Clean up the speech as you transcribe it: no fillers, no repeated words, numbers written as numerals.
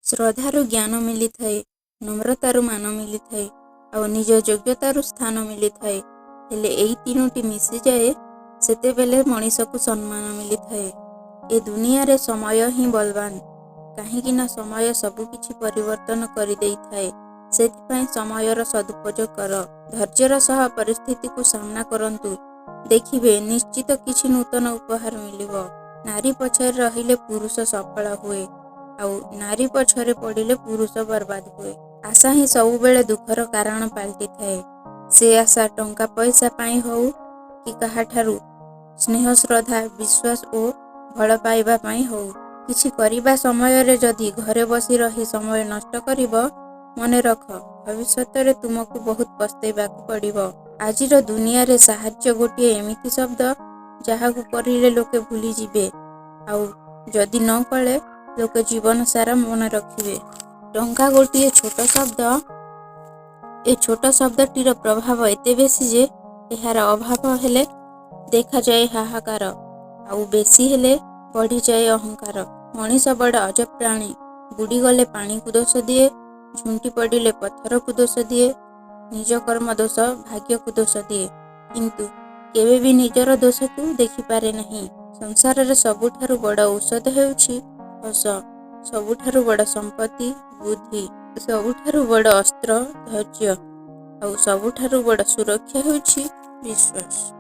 ଶ୍ରଦ୍ଧାରୁ ଜ୍ଞାନ ମିଳିଥାଏ, ନମ୍ରତାରୁ ମାନ ମିଳିଥାଏ, ଆଉ ନିଜ ଯୋଗ୍ୟତାରୁ ସ୍ଥାନ ମିଳିଥାଏ। ହେଲେ ଏଇ ତିନୋଟି ମିଶିଯାଏ, ସେତେବେଳେ ମଣିଷକୁ ସମ୍ମାନ ମିଳିଥାଏ। ଏ ଦୁନିଆରେ ସମୟ ହିଁ ବଳବାନ, କାହିଁକି ନା ସମୟ ସବୁକିଛି ପରିବର୍ତ୍ତନ କରିଦେଇଥାଏ। ସେଥିପାଇଁ ସମୟର ସଦୁପଯୋଗ କର। ଧୈର୍ଯ୍ୟର ସହ ପରିସ୍ଥିତିକୁ ସାମ୍ନା କରନ୍ତୁ। ଦେଖିବେ ନିଶ୍ଚିତ କିଛି ନୂତନ ଉପହାର ମିଳିବ। ନାରୀ ପଛରେ ରହିଲେ ପୁରୁଷ ସଫଳ ହୁଏ, ଆଉ ନାରୀ ପଛରେ ପଡ଼ିଲେ ପୁରୁଷ ବର୍ବାଦ ହୁଏ। ଆଶା ହିଁ ସବୁବେଳେ ଦୁଃଖର କାରଣ ପାଲଟିଥାଏ। ସେ ଆଶା ଟଙ୍କା ପଇସା ପାଇଁ ହଉ କି କାହାଠାରୁ ସ୍ନେହ, ଶ୍ରଦ୍ଧା, ବିଶ୍ୱାସ ଓ ଭଲ ପାଇବା ପାଇଁ ହଉ। କିଛି କରିବା ସମୟରେ ଯଦି ଘରେ ବସି ରହି ସମୟ ନଷ୍ଟ କରିବ, ମନେ ରଖ ଭବିଷ୍ୟତରେ ତୁମକୁ ବହୁତ ପସ୍ତେଇବାକୁ ପଡ଼ିବ। ଆଜିର ଦୁନିଆରେ ସାହାଯ୍ୟ ଗୋଟିଏ ଏମିତି ଶବ୍ଦ, ଯାହାକୁ କରିଲେ ଲୋକେ ଭୁଲିଯିବେ, ଆଉ ଯଦି ନ କଲେ ଲୋକେ ଜୀବନ ସାରା ମନେ ରଖିବେ। ଟଙ୍କା ଗୋଟିଏ ଛୋଟ ଶବ୍ଦ। ଏ ଛୋଟ ଶବ୍ଦଟିର ପ୍ରଭାବ ଏତେ ବେଶୀ ଯେ ଏହାର ଅଭାବ ହେଲେ ଦେଖାଯାଏ ହାହାକାର, ଆଉ ବେଶୀ ହେଲେ ବଢ଼ିଯାଏ ଅହଙ୍କାର। ମଣିଷ ବଡ଼ ଅଜବ ପ୍ରାଣୀ। ବୁଡ଼ିଗଲେ ପାଣିକୁ ଦୋଷ ଦିଏ, ଝୁଣ୍ଟି ପଡ଼ିଲେ ପଥରକୁ ଦୋଷ ଦିଏ, ନିଜ କର୍ମ ଦୋଷ ଭାଗ୍ୟକୁ ଦୋଷ ଦିଏ, କିନ୍ତୁ କେବେ ବି ନିଜର ଦୋଷକୁ ଦେଖିପାରେ ନାହିଁ। ସଂସାରରେ ସବୁଠାରୁ ବଡ଼ ଔଷଧ ହେଉଛି ହସ, ସବୁଠାରୁ ବଡ଼ ସମ୍ପତ୍ତି ବୁଦ୍ଧି, ସବୁଠାରୁ ବଡ଼ ଅସ୍ତ୍ର ଧୈର୍ଯ୍ୟ, ଆଉ ସବୁଠାରୁ ବଡ଼ ସୁରକ୍ଷା ହେଉଛି ବିଶ୍ୱାସ।